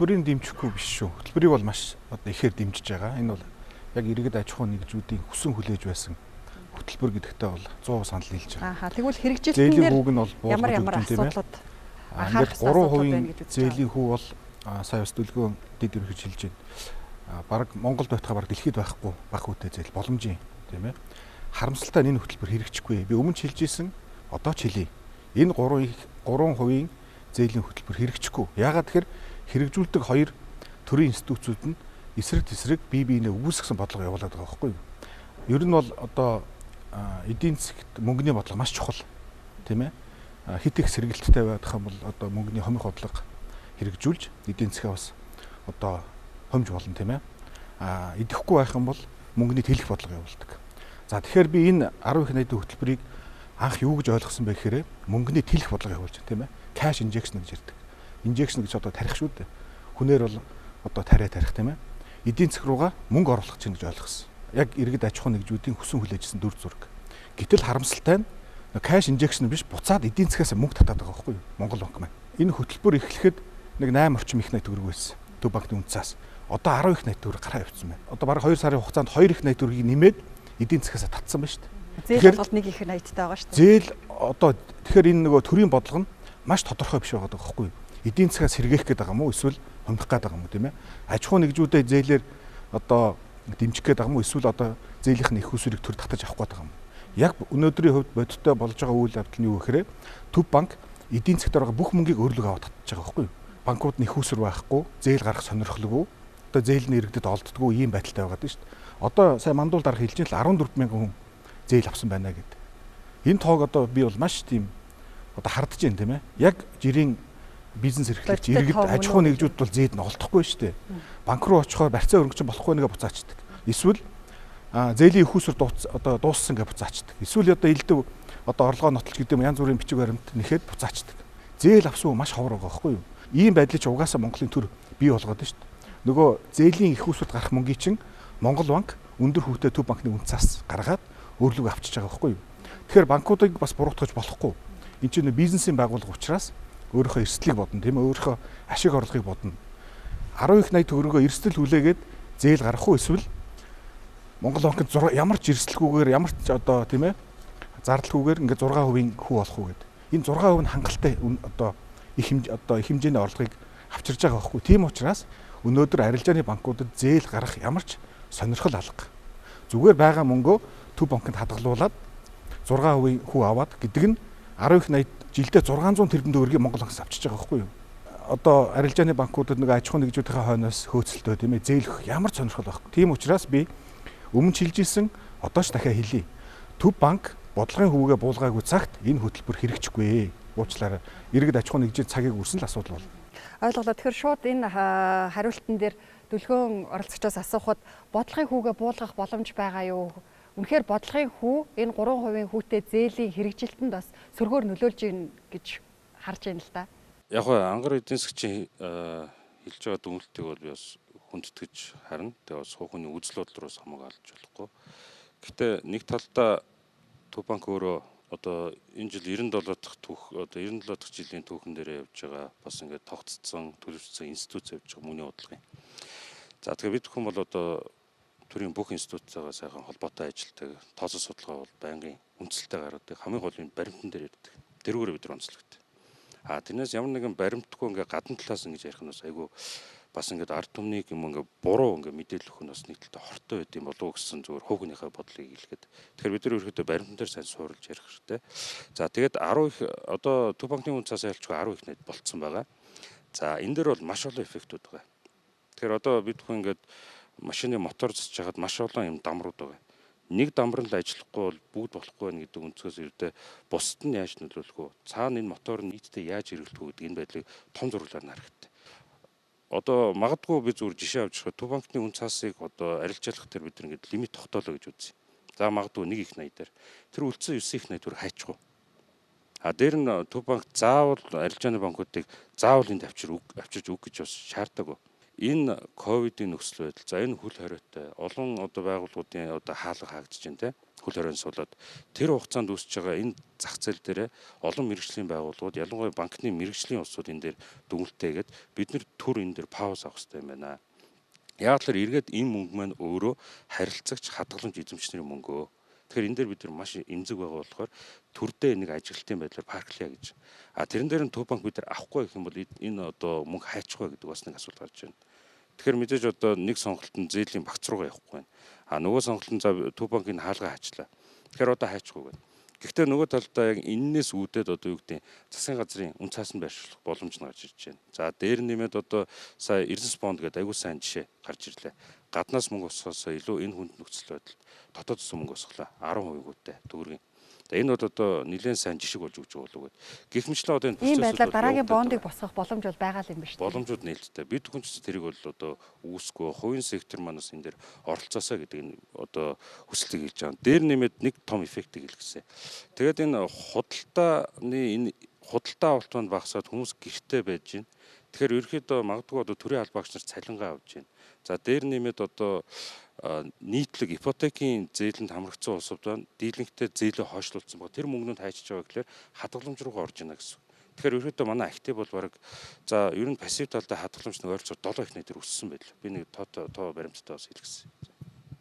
хөтөлбөрийн дэмжихгүй биш шүү. Хөтөлбөрийг бол маш одоо ихээр дэмжиж байгаа. Энэ бол яг иргэд аж ахуйн нэгжүүдийн хүсэн хүлээж байсан хөтөлбөр гэдэгтээ бол 100% санал нийлж байгаа. Аа тэгвэл хэрэгжилтнээр хүүг нь бол ямар асуудлууд анхаарах хэрэгтэй. 3% зээлийн хүү бол сая бас дүлгөөн дэд ерөнхийд хэлж байна. Бараг Монголд байтугай бараг дэлхийд байхгүй бага хүүтэй зээл боломжийн тийм ээ. Харамсалтай энэ хөтөлбөр хэрэгжихгүй. Би өмнө хэлж исэн одоо ч хэлье. Энэ 3% зээлийн хөтөлбөр хэрэгжихгүй. Яагаад тэгэхээр хэрэгжүүлдэг хоёр төрийн институтууд нь эсрэг тесрэг бие биенээ үүсгэсэн бодлого явуулаад байгаа байхгүй юу? Ер нь бол одоо эдийн засгт мөнгөний бодлого маш чухал тийм ээ. Хит их сэргэлттэй байх юм бол одоо мөнгөний хомих бодлого хэрэгжүүлж эдийн засгаа бас одоо хомж болно тийм ээ. Идэхгүй байх юм бол мөнгөний тэлэх бодлого явуулдаг. За тэгэхээр би энэ 10 их найдын хөтөлбөрийг анх юу гэж ойлгосон бэ гэхээр мөнгөний тэлэх бодлого явуулж байна тийм ээ. Cash injection гэж ярьдаг. Injection гэж одоо тарих шүү дээ. Хүнээр бол одоо тарих тийм ээ. Эдийн засаг руугаа мөнгө оруулах чинь гэж ойлгосон. Яг иргэд аж ахуйн нэгжүүдийн хүсэн хүлээжсэн дүр зураг. Гэтэл харамсалтай нь cash injection биш буцаад эдийн засгаас мөнгө татаад байгаа байхгүй юу? Монгол банк маань. Энэ хөтөлбөр эхлэхэд нэг 8 орчим их найт төгрөг байсан. Төв банкны үнцаас. Одоо 10 их найт төгрөг гараа явуулсан байна. Одоо бараг 2 сарын хугацаанд 2 их найт төгрөгийг нэмээд эдийн засгаас татсан байна шүү дээ. Зээл бол нэг их найдтай байгаа шүү дээ. Зээл одоо тэгэхээр энэ нөгөө төрийн бодлого нь маш тодорхой биш байгаа байхгүй юу? Эдийн засгаас сэргээх гээд байгаа юм уу? Эсвэл хомдох гээд байгаа юм уу тийм ээ? Аж ахуйн нэгжүүдэд зээлээр одоо дэмжих гээд байгаа юм уу? Эсвэл одоо зээлийнх нь их усрыг төр татаж авах гээд байгаа юм уу? Яг өнөөдрийн хувьд бодиттой болж байгаа үйл явдал нь юу гэхээр Төв банк эдийн засгт байгаа бүх мөнгийг өөрлөг аваад татж байгаа байхгүй юу? Банкуд нь их уср байхгүй, зээл гарах сонирхолгүй, одоо зээлний иргэдэд олддгүй ийм байдалтай байгаа дээ шүү дээ. Одоо сая мандуул дарга хэлж ин л 14 мянган хүн зээл авсан байна гэдэг. Энэ тоог одоо би бол маш тийм одоо хардж байна тийм ээ. Яг жирийн бизнес эрхлэгч иргэд аж ахуйн нэгжүүд бол зээд нь олдохгүй шүү дээ. Банк руу очихоор барьцаа өргөч болохгүй нэгэ буцаачдаг. Эсвэл зээлийн их уср одоо дууссан гэж буцаачдаг. Эсвэл одоо элдв одоо орлогоо нотолч гэдэг юм янз бүрийн бичиг баримт нэхэд буцаачдаг. Зээл авсан маш ховор байгаа байхгүй юу? Ийм байдлыг ч угаасаа Монголын төр бий болгоод байна шүү дээ. Нөгөө зээлийн их усрд гарах мөнгийг чинь Монгол банк өндөр хүүтэй Төв банкны үнцаас гаргаад өөрлөг авчиж байгаа байхгүй юу? Тэгэхээр банкуудыг бас буруутгах болохгүй. Энд чинь бизнесийн байгууллага учраас өөрийнхөө эрсдлийг бодно тийм ээ, өөрийнхөө ашиг орлогыг бодно. 10 их найт төгрөгөө эрсдэл хүлээгээд зээл гарах уу эсвэл Монгол банкнд ямар ч эрсдэлгүйгээр ямар ч одоо тийм ээ зардалгүйгээр ингээд 6% хүү болох уу гэдэг. Энэ 6% нь хангалттай одоо их хэмжээний орлогыг авчирж байгаа байхгүй. Тийм учраас өнөөдөр арилжааны банкудад зээл гарах ямар ч сонирхол алга. Зүгээр байгаа мөнгөө Төв банкнд хадгалуулад 6% хүү аваад гэдэг нь 10 их найт жилдээ 600 тэрбум төгрөгийг Монгол банкс авчиж байгаа байхгүй юу? Одоо арилжааны банкудад нэг аж ахуйн нэгжүүдийн хойноос хөөцөлтөө тийм ээ зээлөх ямар ч сонирхол байхгүй. Тийм учраас би өмнө хэлж ирсэн одоо ч дахиад хэлье. Төв банк бодлогын хүүгээ буулгаагүй цагт энэ хөтөлбөр хэрэгжихгүй. Уучлаарай. Иргэд аж ахуйн нэгжийн цагийг үрсэн л асуудал бол. Ойлголоо. Тэгэхээр шууд энэ хариултан дээр дүлгөөн оролцогчоос асуухад бодлогын хүүгээ буулгах боломж байгаа юу? Үнэхээр бодлогын хүү энэ 3% хүүтэй зээлийн хэрэгжилтэнд бас сөргөөр нөлөөлж ийн гэж харж байна л да. Яг гоо ангар эдийн засгийн хэлж байгаа дүгнэлтийг бол би бас хүндэтгэж харна. Тэгээ бас хувь хүний үзэл бодол руу хамгаалж болохгүй. Гэхдээ нэг талдаа Төв банк өөрөө одоо энэ жил 97 дахь түүх одоо 97 дахь жилийн түүхэн дээр явж байгаа бас ингээд тогтцсон төлөвшсөн институт явж байгаа мөний бодлогын. За тэгэхээр бид бүхэн бол одоо төрийн бүх институцтайгаа сайхан холбоотой ажилтдаг, тооцоо судалгаа бол байнгын үндэслэлтэй гаргадаг, хамгийн гол нь баримтан дээр ярьдаг. Тэрүүгээр бид нар онцлогддог. Тэрнээс ямар нэгэн баримтгүй ингээд гадна талаас ингэж ярих нь бас айгүй бас ингээд ард түмнийг юм ингээд буруу ингээд мэдээлэл өгөх нь бас нэг талтай хортой байд юм болов уу гэсэн зүгээр хүүгнийхээ бодлыг хэлэхэд. Тэгэхээр бид нар ерөөхдөө баримтан дээр сайн суурилж ярих хэрэгтэй. За тэгээд 10 их одоо Төв банкны үнцаас айлчгүй 10 их найд болцсон байгаа. За энэ дээр бол маш олон эффектүүд байгаа. Тэгэхээр одоо бид бүхэн ингээд машины мотор засаж хахад маш олон юм дамрууд байгаа. Нэг дамбар л ажиллахгүй бол бүгд болохгүй байх гэдэг өнцгөөс ирдэ бусад нь яаж нөлөөлөх вэ? Цаана энэ мотор нь нийтдээ яаж эргэлдэх вэ гэдэг энэ байдлыг том зураглаар харах хэрэгтэй. Одоо магадгүй би зүгээр жишээ авч байгаа Төв банкны үн цаасыг одоо арилжаалах дээр бид нэг лимит тогтоолоо гэж үзье. За магадгүй 1 их найдаар тэр үлдсэн 9 их найдвар хайчихгүй. Дээр нь Төв банк заавал арилжааны банкуудыг заавал энд авчирч өг гэж бас шаарддаг. энэ ковидын нөхцөл байдал, за энэ хөл хориотой олон одоо байгууллагуудын одоо хаалга хаагдж байна те. Хөл хорионд суулаад тэр хугацаанд үүсэж байгаа энэ зах зээл дээр олон мэрэгжлийн байгууллагууд, ялангуяа банкны мэрэгжлийн улсууд энэ дээр дүнэлтэйгээд бид нэр төр энэ дээр пауз авах хэрэгтэй юм байна. Яг л эргээд энэ мөнгө маань өөрөө харилцагч хадгаламж эзэмшнэрийн мөнгөө. Тэгэхээр энэ дээр бид нар маш эмзэг байгаа болохоор төрдөө нэг ажилтны байдлаар парклая гэж. Тэрэн дээр нь Төв банк бид нар авахгүй гэх юм бол энэ одоо мөнгө хайчих вэ гэдэг бас нэг асуулт гарч байна. Тэгэхээр мэдээж одоо нэг сонголтын зээлийн багц руугаа явахгүй байна. Нөгөө сонголтын за Төв банкын хаалгаа хаачлаа. Тэгэхээр одоо хайчихгүй байна. Гэхдээ нөгөө талдаа яг эннээс үүдээд одоо юу гэдэг засгийн газрын үн цаасанд байршуулах боломж нь гарч ирж байна. За дээр нэмээд одоо сая Эрдэнэс бонд гэдэг аягүй сайн жишээ гарч ирлээ. Гаднаас мөнгө босгохоос илүү энэ хүнд нөхцөл байдалд дотоодос мөнгө босглоо 10% гүйтэй төгрөгийн. Энэ бол одоо нэлээд сайн жишг болж өгч байгаа болов уу. Гэвч одоо энэ ийм байдлаар дараагийн бондыг босгох боломж бол байгаа л юм байна шүү дээ. Боломжууд нээлттэй. Бид хүн ч тэрийг бол одоо үүсэхгүй хувийн сектор манаас энэ дээр оролцоосоо гэдэг энэ одоо хүсэлтийг хэлж байгаа. Дээр нэмээд нэг том эффектийг хэлгэсэн. Тэгээд энэ худалдаа авалтанд багасаад хүмүүс гэртээ байж байна. Тэгэхээр ерөөхдөө магадгүй одоо төрийн албаагч нар цалингаа авч байна. За дээр нэмээд одоо нийтлэг ипотекийн зээлэнд хамрагдсан улсууд байна. Дийлэнхтэй зээлээ хойшлуулсан байгаа. Тэр мөнгнүүд хайчиж байгаа гэхээр хадгаламж руугаа орж ийнэ гэсэн. Тэгэхээр ерөөдөө манай актив бол баг за ер нь пассив талдаа хадгаламж нэг ойролцоогоор 7 их нэтер өссөн байлаа. Би нэг тоо баримттай бас хэлгэсэн.